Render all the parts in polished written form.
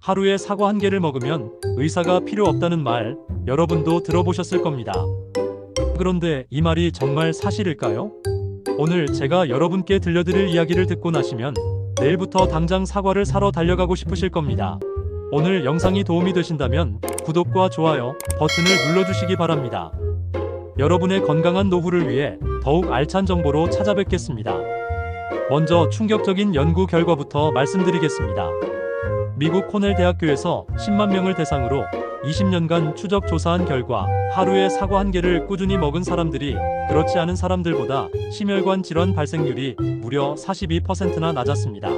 하루에 사과 한 개를 먹으면 의사가 필요 없다는 말, 여러분도 들어보셨을 겁니다. 그런데 이 말이 정말 사실일까요? 오늘 제가 여러분께 들려드릴 이야기를 듣고 나시면 내일부터 당장 사과를 사러 달려가고 싶으실 겁니다. 오늘 영상이 도움이 되신다면 구독과 좋아요 버튼을 눌러주시기 바랍니다. 여러분의 건강한 노후를 위해 더욱 알찬 정보로 찾아뵙겠습니다. 먼저 충격적인 연구 결과부터 말씀드리겠습니다. 미국 코넬 대학교에서 10만 명을 대상으로 20년간 추적 조사한 결과 하루에 사과 한 개를 꾸준히 먹은 사람들이 그렇지 않은 사람들보다 심혈관 질환 발생률이 무려 42%나 낮았습니다.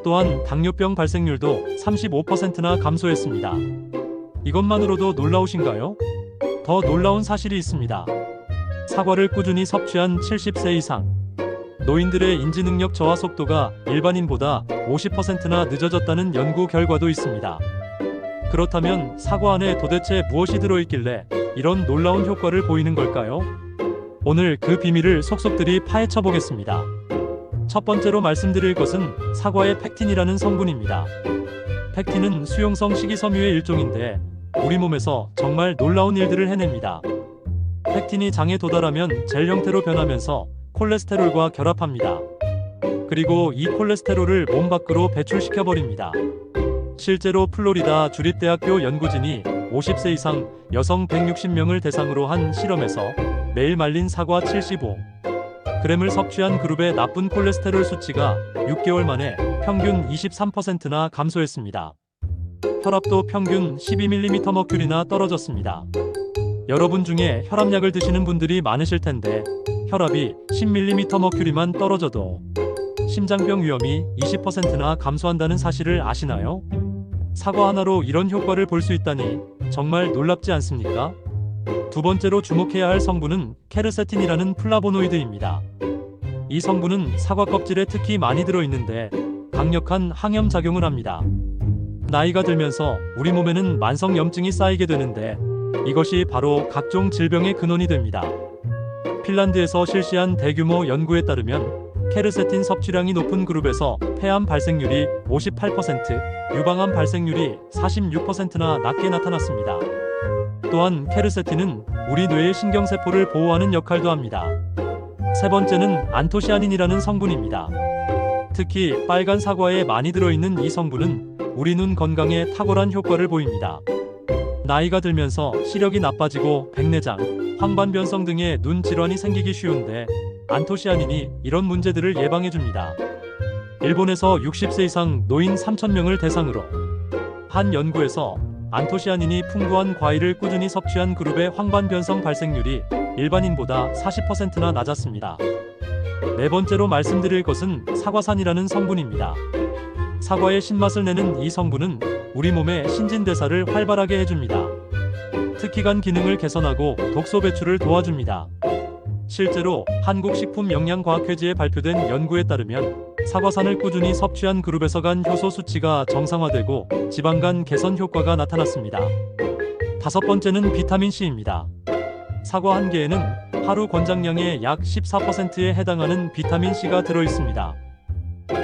또한 당뇨병 발생률도 35%나 감소했습니다. 이것만으로도 놀라우신가요? 더 놀라운 사실이 있습니다. 사과를 꾸준히 섭취한 70세 이상 노인들의 인지능력 저하 속도가 일반인보다 50%나 늦어졌다는 연구 결과도 있습니다. 그렇다면 사과 안에 도대체 무엇이 들어있길래 이런 놀라운 효과를 보이는 걸까요? 오늘 그 비밀을 속속들이 파헤쳐 보겠습니다. 첫 번째로 말씀드릴 것은 사과의 펙틴이라는 성분입니다. 펙틴은 수용성 식이섬유의 일종인데 우리 몸에서 정말 놀라운 일들을 해냅니다. 펙틴이 장에 도달하면 젤 형태로 변하면서 콜레스테롤과 결합합니다. 그리고 이 콜레스테롤을 몸 밖으로 배출시켜버립니다. 실제로 플로리다 주립대학교 연구진이 50세 이상 여성 160명을 대상으로 한 실험에서 매일 말린 사과 75g을 섭취한 그룹의 나쁜 콜레스테롤 수치가 6개월 만에 평균 23%나 감소했습니다. 혈압도 평균 12mm머큐리나 떨어졌습니다. 여러분 중에 혈압약을 드시는 분들이 많으실 텐데 혈압이 10mm머큐리만 떨어져도 심장병 위험이 20%나 감소한다는 사실을 아시나요? 사과 하나로 이런 효과를 볼 수 있다니 정말 놀랍지 않습니까? 두 번째로 주목해야 할 성분은 케르세틴이라는 플라보노이드입니다. 이 성분은 사과 껍질에 특히 많이 들어있는데 강력한 항염 작용을 합니다. 나이가 들면서 우리 몸에는 만성염증이 쌓이게 되는데 이것이 바로 각종 질병의 근원이 됩니다. 핀란드에서 실시한 대규모 연구에 따르면 케르세틴 섭취량이 높은 그룹에서 폐암 발생률이 58%, 유방암 발생률이 46%나 낮게 나타났습니다. 또한 케르세틴은 우리 뇌의 신경세포를 보호하는 역할도 합니다. 세 번째는 안토시아닌이라는 성분입니다. 특히 빨간 사과에 많이 들어있는 이 성분은 우리 눈 건강에 탁월한 효과를 보입니다. 나이가 들면서 시력이 나빠지고 백내장, 황반변성 등의 눈 질환이 생기기 쉬운데 안토시아닌이 이런 문제들을 예방해줍니다. 일본에서 60세 이상 노인 3,000명을 대상으로 한 연구에서 안토시아닌이 풍부한 과일을 꾸준히 섭취한 그룹의 황반변성 발생률이 일반인보다 40%나 낮았습니다. 네 번째로 말씀드릴 것은 사과산이라는 성분입니다. 사과의 신맛을 내는 이 성분은 우리 몸의 신진대사를 활발하게 해줍니다. 특히 간 기능을 개선하고 독소 배출을 도와줍니다. 실제로 한국식품영양과학회지에 발표된 연구에 따르면 사과산을 꾸준히 섭취한 그룹에서 간 효소 수치가 정상화되고 지방간 개선 효과가 나타났습니다. 다섯 번째는 비타민C입니다. 사과 한 개에는 하루 권장량의 약 14%에 해당하는 비타민C가 들어있습니다.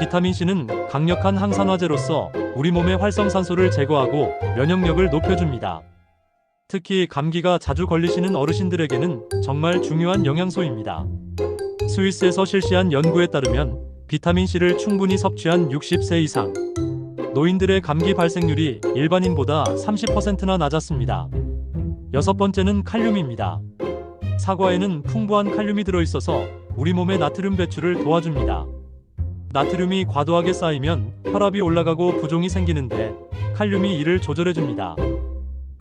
비타민C는 강력한 항산화제로서 우리 몸의 활성산소를 제거하고 면역력을 높여줍니다. 특히 감기가 자주 걸리시는 어르신들에게는 정말 중요한 영양소입니다. 스위스에서 실시한 연구에 따르면 비타민C를 충분히 섭취한 60세 이상 노인들의 감기 발생률이 일반인보다 30%나 낮았습니다. 여섯 번째는 칼륨입니다. 사과에는 풍부한 칼륨이 들어있어서 우리 몸의 나트륨 배출을 도와줍니다. 나트륨이 과도하게 쌓이면 혈압이 올라가고 부종이 생기는데 칼륨이 이를 조절해줍니다.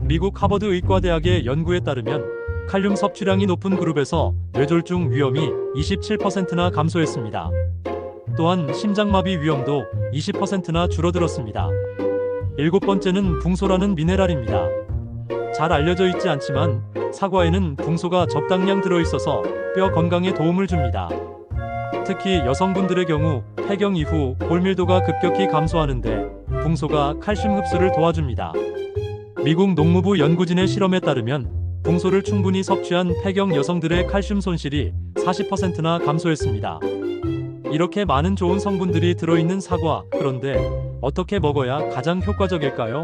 미국 하버드 의과대학의 연구에 따르면 칼륨 섭취량이 높은 그룹에서 뇌졸중 위험이 27%나 감소했습니다. 또한 심장마비 위험도 20%나 줄어들었습니다. 일곱 번째는 붕소라는 미네랄입니다. 잘 알려져 있지 않지만 사과에는 붕소가 적당량 들어있어서 뼈 건강에 도움을 줍니다. 특히 여성분들의 경우 폐경 이후 골밀도가 급격히 감소하는데 붕소가 칼슘 흡수를 도와줍니다. 미국 농무부 연구진의 실험에 따르면 붕소를 충분히 섭취한 폐경 여성들의 칼슘 손실이 40%나 감소했습니다. 이렇게 많은 좋은 성분들이 들어있는 사과, 그런데 어떻게 먹어야 가장 효과적일까요?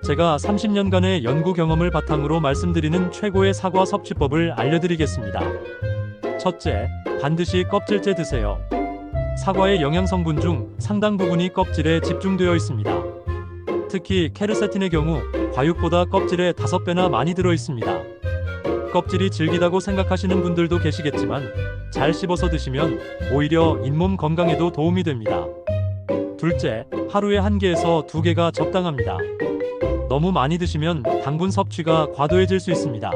제가 30년간의 연구 경험을 바탕으로 말씀드리는 최고의 사과 섭취법을 알려드리겠습니다. 첫째, 반드시 껍질째 드세요. 사과의 영양 성분 중 상당 부분이 껍질에 집중되어 있습니다. 특히 케르세틴의 경우 과육보다 껍질에 5배나 많이 들어 있습니다. 껍질이 질기다고 생각하시는 분들도 계시겠지만 잘 씹어서 드시면 오히려 잇몸 건강에도 도움이 됩니다. 둘째, 하루에 1개에서 2개가 적당합니다. 너무 많이 드시면 당분 섭취가 과도해질 수 있습니다.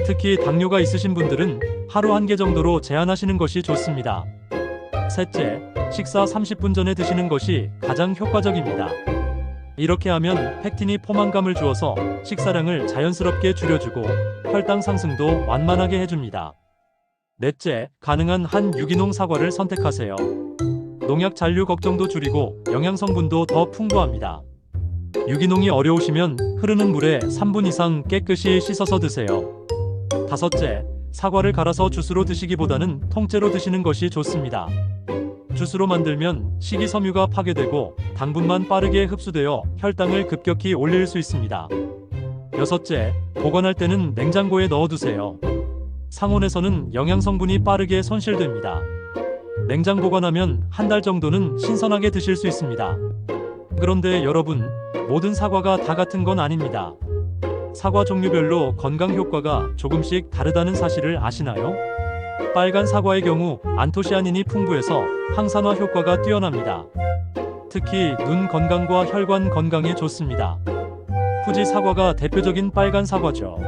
특히 당뇨가 있으신 분들은 하루 1개 정도로 제한하시는 것이 좋습니다. 셋째, 식사 30분 전에 드시는 것이 가장 효과적입니다. 이렇게 하면 팩틴이 포만감을 주어서 식사량을 자연스럽게 줄여주고 혈당 상승도 완만하게 해줍니다. 넷째, 가능한 한 유기농 사과를 선택하세요. 농약 잔류 걱정도 줄이고 영양 성분도 더 풍부합니다. 유기농이 어려우시면 흐르는 물에 3분 이상 깨끗이 씻어서 드세요. 다섯째, 사과를 갈아서 주스로 드시기보다는 통째로 드시는 것이 좋습니다. 주스로 만들면 식이섬유가 파괴되고 당분만 빠르게 흡수되어 혈당을 급격히 올릴 수 있습니다. 여섯째, 보관할 때는 냉장고에 넣어두세요. 상온에서는 영양 성분이 빠르게 손실됩니다. 냉장 보관하면 1달 정도는 신선하게 드실 수 있습니다. 그런데 여러분, 모든 사과가 다 같은 건 아닙니다. 사과 종류별로 건강 효과가 조금씩 다르다는 사실을 아시나요? 빨간 사과의 경우 안토시아닌이 풍부해서 항산화 효과가 뛰어납니다. 특히 눈 건강과 혈관 건강에 좋습니다. 후지 사과가 대표적인 빨간 사과죠.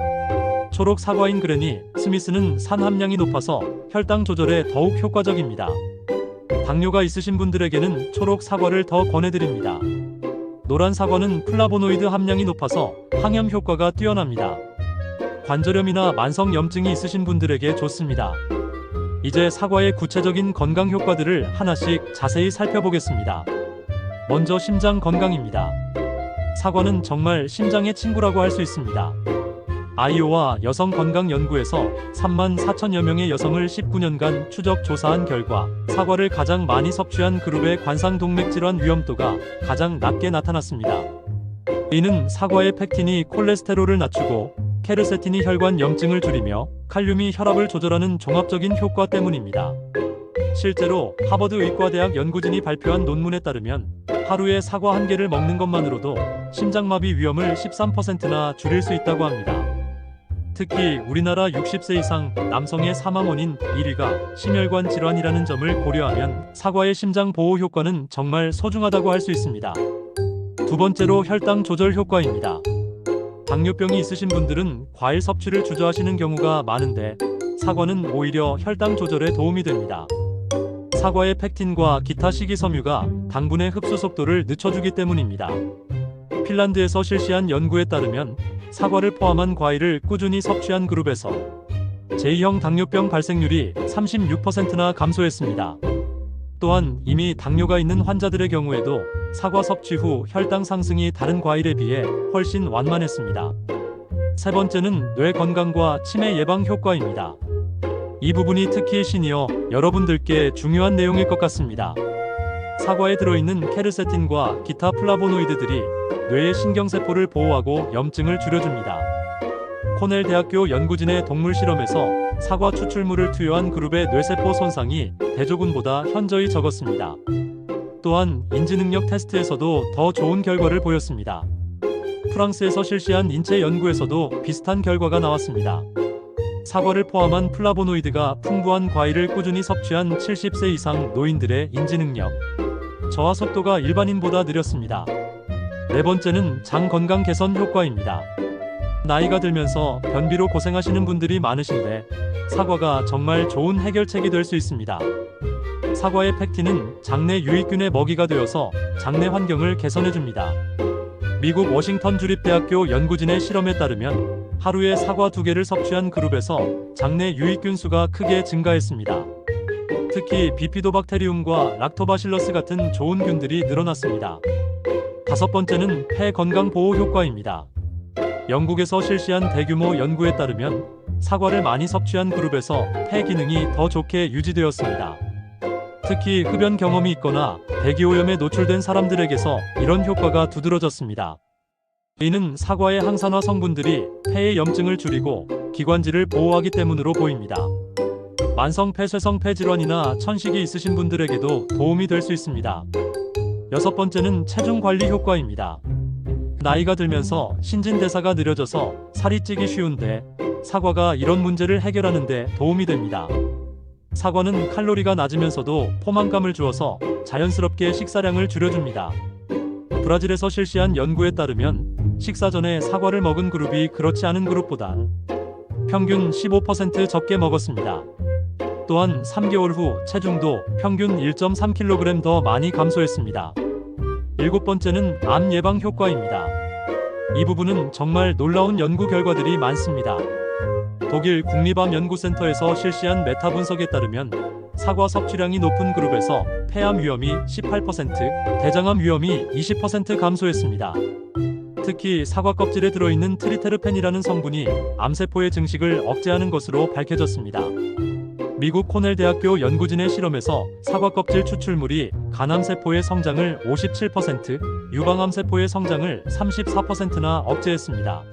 초록 사과인 그레니 스미스는 산 함량이 높아서 혈당 조절에 더욱 효과적입니다. 당뇨가 있으신 분들에게는 초록 사과를 더 권해드립니다. 노란 사과는 플라보노이드 함량이 높아서 항염 효과가 뛰어납니다. 관절염이나 만성 염증이 있으신 분들에게 좋습니다. 이제 사과의 구체적인 건강 효과들을 하나씩 자세히 살펴보겠습니다. 먼저 심장 건강입니다. 사과는 정말 심장의 친구라고 할 수 있습니다. 아이오와 여성건강연구에서 34,000여 명의 여성을 19년간 추적 조사한 결과 사과를 가장 많이 섭취한 그룹의 관상동맥질환 위험도가 가장 낮게 나타났습니다. 이는 사과의 펙틴이 콜레스테롤을 낮추고 케르세틴이 혈관 염증을 줄이며 칼륨이 혈압을 조절하는 종합적인 효과 때문입니다. 실제로 하버드 의과대학 연구진이 발표한 논문에 따르면 하루에 사과 1개를 먹는 것만으로도 심장마비 위험을 13%나 줄일 수 있다고 합니다. 특히 우리나라 60세 이상 남성의 사망 원인 1위가 심혈관 질환이라는 점을 고려하면 사과의 심장 보호 효과는 정말 소중하다고 할 수 있습니다. 두 번째로 혈당 조절 효과입니다. 당뇨병이 있으신 분들은 과일 섭취를 주저하시는 경우가 많은데 사과는 오히려 혈당 조절에 도움이 됩니다. 사과의 펙틴과 기타 식이섬유가 당분의 흡수 속도를 늦춰주기 때문입니다. 핀란드에서 실시한 연구에 따르면 사과를 포함한 과일을 꾸준히 섭취한 그룹에서 제2형 당뇨병 발생률이 36%나 감소했습니다. 또한 이미 당뇨가 있는 환자들의 경우에도 사과 섭취 후 혈당 상승이 다른 과일에 비해 훨씬 완만했습니다. 세 번째는 뇌 건강과 치매 예방 효과입니다. 이 부분이 특히 시니어 여러분들께 중요한 내용일 것 같습니다. 사과에 들어있는 케르세틴과 기타 플라보노이드들이 뇌의 신경세포를 보호하고 염증을 줄여줍니다. 코넬 대학교 연구진의 동물 실험에서 사과 추출물을 투여한 그룹의 뇌세포 손상이 대조군보다 현저히 적었습니다. 또한 인지능력 테스트에서도 더 좋은 결과를 보였습니다. 프랑스에서 실시한 인체 연구에서도 비슷한 결과가 나왔습니다. 사과를 포함한 플라보노이드가 풍부한 과일을 꾸준히 섭취한 70세 이상 노인들의 인지능력 저하 속도가 일반인보다 느렸습니다. 네 번째는 장 건강 개선 효과입니다. 나이가 들면서 변비로 고생하시는 분들이 많으신데 사과가 정말 좋은 해결책이 될 수 있습니다. 사과의 펙틴은 장내 유익균의 먹이가 되어서 장내 환경을 개선해줍니다. 미국 워싱턴 주립대학교 연구진의 실험에 따르면 하루에 사과 2개를 섭취한 그룹에서 장내 유익균 수가 크게 증가했습니다. 특히 비피도박테리움과 락토바실러스 같은 좋은 균들이 늘어났습니다. 다섯 번째는 폐 건강 보호 효과입니다. 영국에서 실시한 대규모 연구에 따르면 사과를 많이 섭취한 그룹에서 폐 기능이 더 좋게 유지되었습니다. 특히 흡연 경험이 있거나 대기오염에 노출된 사람들에게서 이런 효과가 두드러졌습니다. 이는 사과의 항산화 성분들이 폐의 염증을 줄이고 기관지를 보호하기 때문으로 보입니다. 만성 폐쇄성 폐질환이나 천식이 있으신 분들에게도 도움이 될 수 있습니다. 여섯 번째는 체중 관리 효과입니다. 나이가 들면서 신진대사가 느려져서 살이 찌기 쉬운데 사과가 이런 문제를 해결하는 데 도움이 됩니다. 사과는 칼로리가 낮으면서도 포만감을 주어서 자연스럽게 식사량을 줄여줍니다. 브라질에서 실시한 연구에 따르면 식사 전에 사과를 먹은 그룹이 그렇지 않은 그룹보다 평균 15% 적게 먹었습니다. 또한 3개월 후 체중도 평균 1.3kg 더 많이 감소했습니다. 일곱 번째는 암 예방 효과입니다. 이 부분은 정말 놀라운 연구 결과들이 많습니다. 독일 국립암연구센터에서 실시한 메타 분석에 따르면 사과 섭취량이 높은 그룹에서 폐암 위험이 18%, 대장암 위험이 20% 감소했습니다. 특히 사과 껍질에 들어있는 트리테르펜이라는 성분이 암세포의 증식을 억제하는 것으로 밝혀졌습니다. 미국 코넬 대학교 연구진의 실험에서 사과 껍질 추출물이 간암세포의 성장을 57%, 유방암세포의 성장을 34%나 억제했습니다.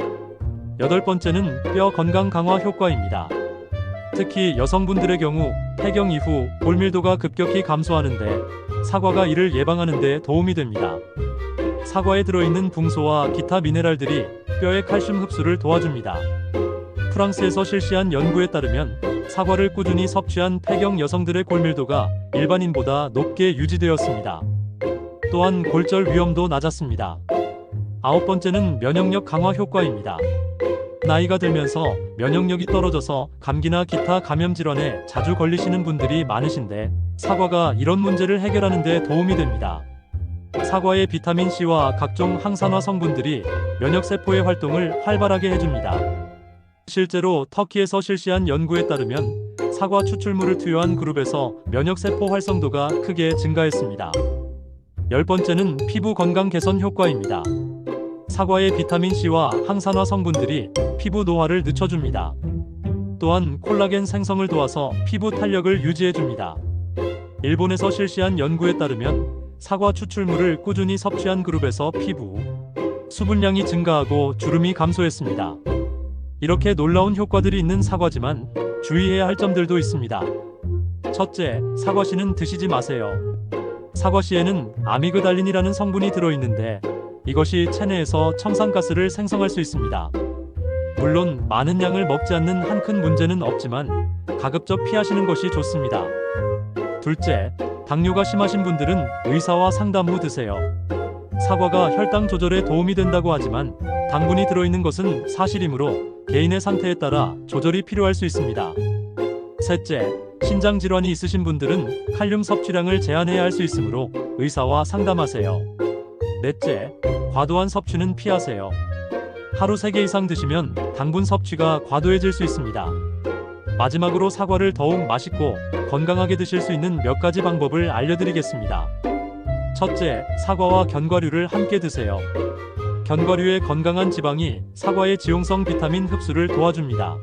여덟 번째는 뼈 건강 강화 효과입니다. 특히 여성분들의 경우 폐경 이후 골밀도가 급격히 감소하는데 사과가 이를 예방하는 데 도움이 됩니다. 사과에 들어있는 붕소와 기타 미네랄들이 뼈의 칼슘 흡수를 도와줍니다. 프랑스에서 실시한 연구에 따르면 사과를 꾸준히 섭취한 폐경 여성들의 골밀도가 일반인보다 높게 유지되었습니다. 또한 골절 위험도 낮았습니다. 아홉 번째는 면역력 강화 효과입니다. 나이가 들면서 면역력이 떨어져서 감기나 기타 감염 질환에 자주 걸리시는 분들이 많으신데 사과가 이런 문제를 해결하는 데 도움이 됩니다. 사과의 비타민C와 각종 항산화 성분들이 면역세포의 활동을 활발하게 해줍니다. 실제로 터키에서 실시한 연구에 따르면 사과 추출물을 투여한 그룹에서 면역세포 활성도가 크게 증가했습니다. 열 번째는 피부 건강 개선 효과입니다. 사과의 비타민C와 항산화 성분들이 피부 노화를 늦춰줍니다. 또한 콜라겐 생성을 도와서 피부 탄력을 유지해줍니다. 일본에서 실시한 연구에 따르면 사과 추출물을 꾸준히 섭취한 그룹에서 피부 수분량이 증가하고 주름이 감소했습니다. 이렇게 놀라운 효과들이 있는 사과지만 주의해야 할 점들도 있습니다. 첫째, 사과씨는 드시지 마세요. 사과씨에는 아미그달린이라는 성분이 들어있는데 이것이 체내에서 청산가스를 생성할 수 있습니다. 물론 많은 양을 먹지 않는 한 큰 문제는 없지만 가급적 피하시는 것이 좋습니다. 둘째, 당뇨가 심하신 분들은 의사와 상담 후 드세요. 사과가 혈당 조절에 도움이 된다고 하지만 당분이 들어있는 것은 사실이므로 개인의 상태에 따라 조절이 필요할 수 있습니다. 셋째, 신장 질환이 있으신 분들은 칼륨 섭취량을 제한해야 할 수 있으므로 의사와 상담하세요. 넷째, 과도한 섭취는 피하세요. 하루 3개 이상 드시면 당분 섭취가 과도해질 수 있습니다. 마지막으로 사과를 더욱 맛있고 건강하게 드실 수 있는 몇 가지 방법을 알려드리겠습니다. 첫째, 사과와 견과류를 함께 드세요. 견과류의 건강한 지방이 사과의 지용성 비타민 흡수를 도와줍니다.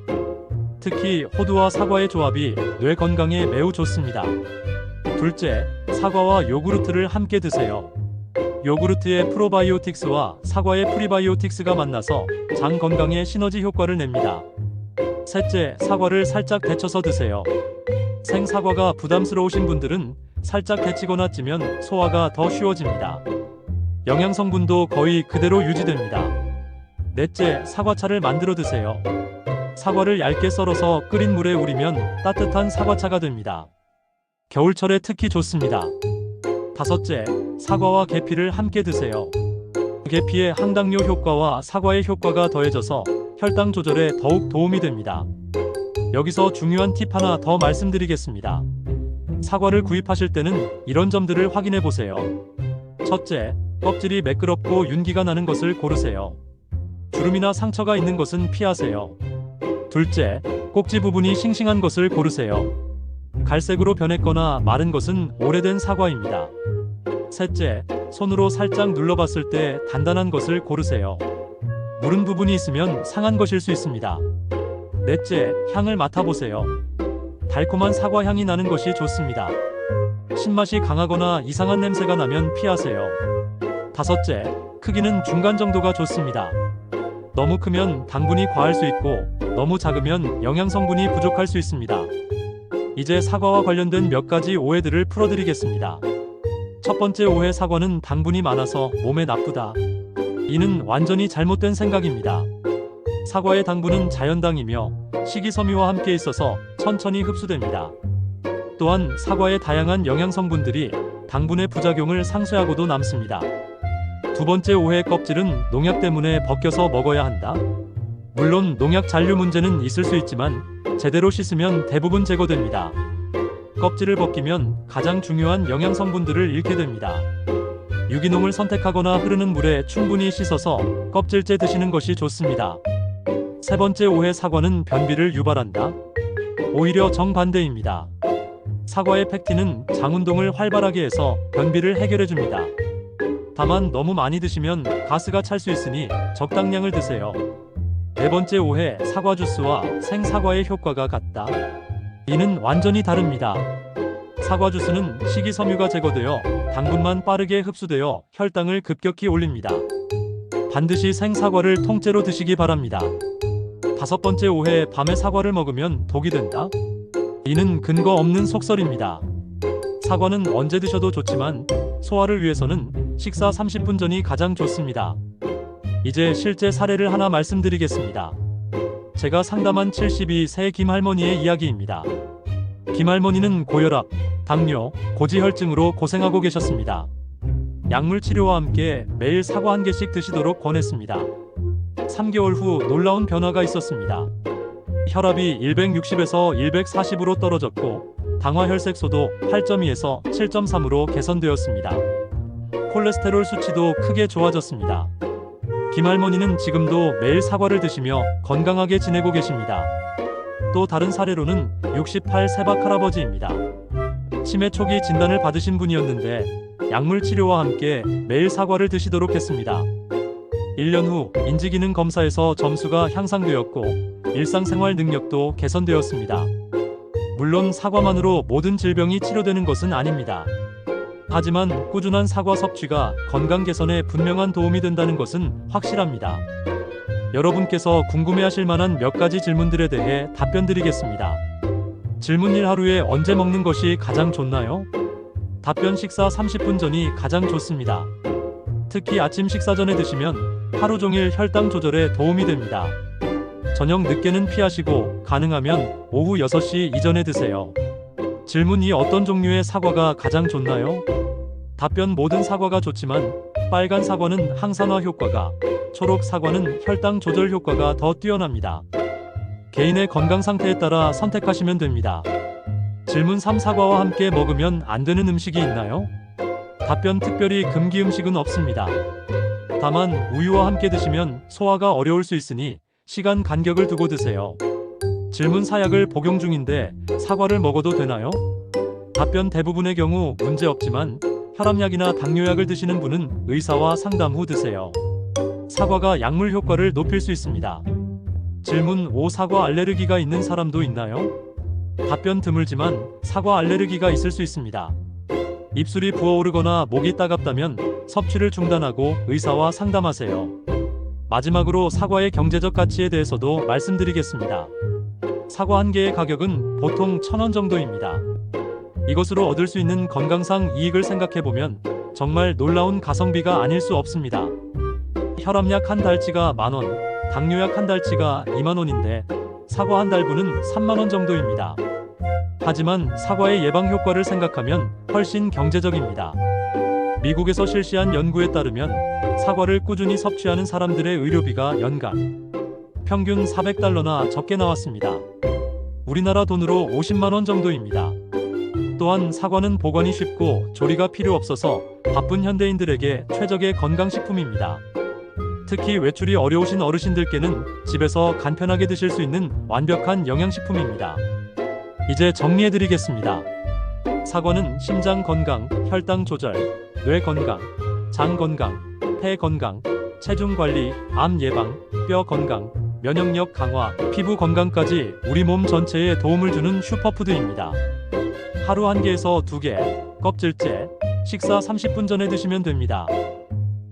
특히 호두와 사과의 조합이 뇌 건강에 매우 좋습니다. 둘째, 사과와 요구르트를 함께 드세요. 요구르트의 프로바이오틱스와 사과의 프리바이오틱스가 만나서 장 건강에 시너지 효과를 냅니다. 셋째, 사과를 살짝 데쳐서 드세요. 생사과가 부담스러우신 분들은 살짝 데치거나 찌면 소화가 더 쉬워집니다. 영양성분도 거의 그대로 유지됩니다. 넷째, 사과차를 만들어 드세요. 사과를 얇게 썰어서 끓인 물에 우리면 따뜻한 사과차가 됩니다. 겨울철에 특히 좋습니다. 다섯째, 사과와 계피를 함께 드세요. 계피의 항당뇨 효과와 사과의 효과가 더해져서 혈당 조절에 더욱 도움이 됩니다. 여기서 중요한 팁 하나 더 말씀드리겠습니다. 사과를 구입하실 때는 이런 점들을 확인해 보세요. 첫째, 껍질이 매끄럽고 윤기가 나는 것을 고르세요. 주름이나 상처가 있는 것은 피하세요. 둘째, 꼭지 부분이 싱싱한 것을 고르세요. 갈색으로 변했거나 마른 것은 오래된 사과입니다. 셋째, 손으로 살짝 눌러봤을 때 단단한 것을 고르세요. 무른 부분이 있으면 상한 것일 수 있습니다. 넷째, 향을 맡아보세요. 달콤한 사과 향이 나는 것이 좋습니다. 신맛이 강하거나 이상한 냄새가 나면 피하세요. 다섯째, 크기는 중간 정도가 좋습니다. 너무 크면 당분이 과할 수 있고 너무 작으면 영양 성분이 부족할 수 있습니다. 이제 사과와 관련된 몇 가지 오해들을 풀어드리겠습니다. 첫 번째 오해, 사과는 당분이 많아서 몸에 나쁘다. 이는 완전히 잘못된 생각입니다. 사과의 당분은 자연당이며 식이섬유와 함께 있어서 천천히 흡수됩니다. 또한 사과의 다양한 영양 성분들이 당분의 부작용을 상쇄하고도 남습니다. 두 번째 오해, 껍질은 농약 때문에 벗겨서 먹어야 한다. 물론 농약 잔류 문제는 있을 수 있지만 제대로 씻으면 대부분 제거됩니다. 껍질을 벗기면 가장 중요한 영양 성분들을 잃게 됩니다. 유기농을 선택하거나 흐르는 물에 충분히 씻어서 껍질째 드시는 것이 좋습니다. 세 번째 오해, 사과는 변비를 유발한다. 오히려 정반대입니다. 사과의 펙틴은 장 운동을 활발하게 해서 변비를 해결해줍니다. 다만 너무 많이 드시면 가스가 찰 수 있으니 적당량을 드세요. 네 번째 오해, 사과 주스와 생사과의 효과가 같다. 이는 완전히 다릅니다. 사과 주스는 식이섬유가 제거되어 당분만 빠르게 흡수되어 혈당을 급격히 올립니다. 반드시 생사과를 통째로 드시기 바랍니다. 다섯 번째 오해, 밤에 사과를 먹으면 독이 된다. 이는 근거 없는 속설입니다. 사과는 언제 드셔도 좋지만 소화를 위해서는 식사 30분 전이 가장 좋습니다. 이제 실제 사례를 하나 말씀드리겠습니다. 제가 상담한 72세 김할머니의 이야기입니다. 김할머니는 고혈압, 당뇨, 고지혈증으로 고생하고 계셨습니다. 약물 치료와 함께 매일 사과 한 개씩 드시도록 권했습니다. 3개월 후 놀라운 변화가 있었습니다. 혈압이 160에서 240으로 떨어졌고 당화혈색소도 8.2에서 7.3으로 개선되었습니다. 콜레스테롤 수치도 크게 좋아졌습니다. 김할머니는 지금도 매일 사과를 드시며 건강하게 지내고 계십니다. 또 다른 사례로는 68세 박 할아버지입니다. 치매 초기 진단을 받으신 분이었는데 약물 치료와 함께 매일 사과를 드시도록 했습니다. 1년 후 인지기능 검사에서 점수가 향상되었고 일상생활 능력도 개선되었습니다. 물론 사과만으로 모든 질병이 치료되는 것은 아닙니다. 하지만 꾸준한 사과 섭취가 건강 개선에 분명한 도움이 된다는 것은 확실합니다. 여러분께서 궁금해하실 만한 몇 가지 질문들에 대해 답변 드리겠습니다. 질문 1, 하루에 언제 먹는 것이 가장 좋나요? 답변, 식사 30분 전이 가장 좋습니다. 특히 아침 식사 전에 드시면 하루 종일 혈당 조절에 도움이 됩니다. 저녁 늦게는 피하시고 가능하면 오후 6시 이전에 드세요. 질문 2, 어떤 종류의 사과가 가장 좋나요? 답변, 모든 사과가 좋지만 빨간 사과는 항산화 효과가, 초록 사과는 혈당 조절 효과가 더 뛰어납니다. 개인의 건강 상태에 따라 선택하시면 됩니다. 질문 3, 사과와 함께 먹으면 안 되는 음식이 있나요? 답변, 특별히 금기 음식은 없습니다. 다만 우유와 함께 드시면 소화가 어려울 수 있으니 시간 간격을 두고 드세요. 질문 4, 약을 복용 중인데 사과를 먹어도 되나요? 답변, 대부분의 경우 문제 없지만 혈압약이나 당뇨약을 드시는 분은 의사와 상담 후 드세요. 사과가 약물 효과를 높일 수 있습니다. 질문 5, 사과 알레르기가 있는 사람도 있나요? 답변, 드물지만 사과 알레르기가 있을 수 있습니다. 입술이 부어오르거나 목이 따갑다면 섭취를 중단하고 의사와 상담하세요. 마지막으로 사과의 경제적 가치에 대해서도 말씀드리겠습니다. 사과 한 개의 가격은 보통 1,000원 정도입니다. 이것으로 얻을 수 있는 건강상 이익을 생각해보면 정말 놀라운 가성비가 아닐 수 없습니다. 혈압약 한 달치가 10,000원, 당뇨약 한 달치가 20,000원인데 사과 한 달분은 30,000원 정도입니다. 하지만 사과의 예방 효과를 생각하면 훨씬 경제적입니다. 미국에서 실시한 연구에 따르면 사과를 꾸준히 섭취하는 사람들의 의료비가 연간 평균 400달러나 적게 나왔습니다. 우리나라 돈으로 50만 원 정도입니다. 또한 사과는 보관이 쉽고 조리가 필요 없어서 바쁜 현대인들에게 최적의 건강식품입니다. 특히 외출이 어려우신 어르신들께는 집에서 간편하게 드실 수 있는 완벽한 영양식품입니다. 이제 정리해드리겠습니다. 사과는 심장 건강, 혈당 조절, 뇌 건강, 장 건강, 폐 건강, 체중 관리, 암 예방, 뼈 건강, 면역력 강화, 피부 건강까지 우리 몸 전체에 도움을 주는 슈퍼푸드입니다. 하루 1개에서 2개, 껍질째, 식사 30분 전에 드시면 됩니다.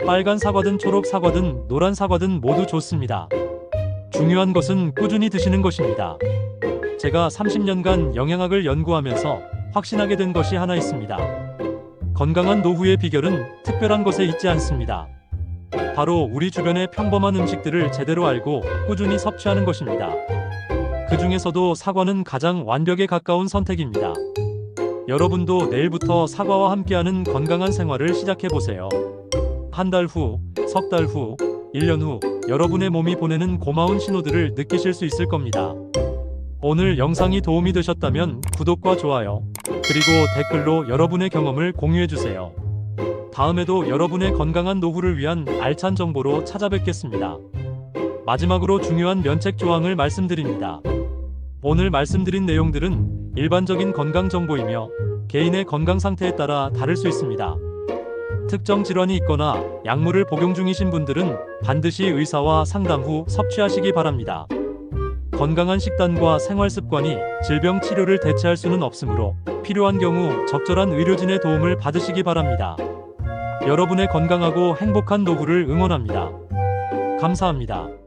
빨간 사과든 초록 사과든 노란 사과든 모두 좋습니다. 중요한 것은 꾸준히 드시는 것입니다. 제가 30년간 영양학을 연구하면서 확신하게 된 것이 하나 있습니다. 건강한 노후의 비결은 특별한 것에 있지 않습니다. 바로 우리 주변의 평범한 음식들을 제대로 알고 꾸준히 섭취하는 것입니다. 그 중에서도 사과는 가장 완벽에 가까운 선택입니다. 여러분도 내일부터 사과와 함께하는 건강한 생활을 시작해보세요. 한 달 후, 석 달 후, 1년 후 여러분의 몸이 보내는 고마운 신호들을 느끼실 수 있을 겁니다. 오늘 영상이 도움이 되셨다면 구독과 좋아요, 그리고 댓글로 여러분의 경험을 공유해주세요. 다음에도 여러분의 건강한 노후를 위한 알찬 정보로 찾아뵙겠습니다. 마지막으로 중요한 면책 조항을 말씀드립니다. 오늘 말씀드린 내용들은 일반적인 건강 정보이며 개인의 건강 상태에 따라 다를 수 있습니다. 특정 질환이 있거나 약물을 복용 중이신 분들은 반드시 의사와 상담 후 섭취하시기 바랍니다. 건강한 식단과 생활 습관이 질병 치료를 대체할 수는 없으므로 필요한 경우 적절한 의료진의 도움을 받으시기 바랍니다. 여러분의 건강하고 행복한 노후를 응원합니다. 감사합니다.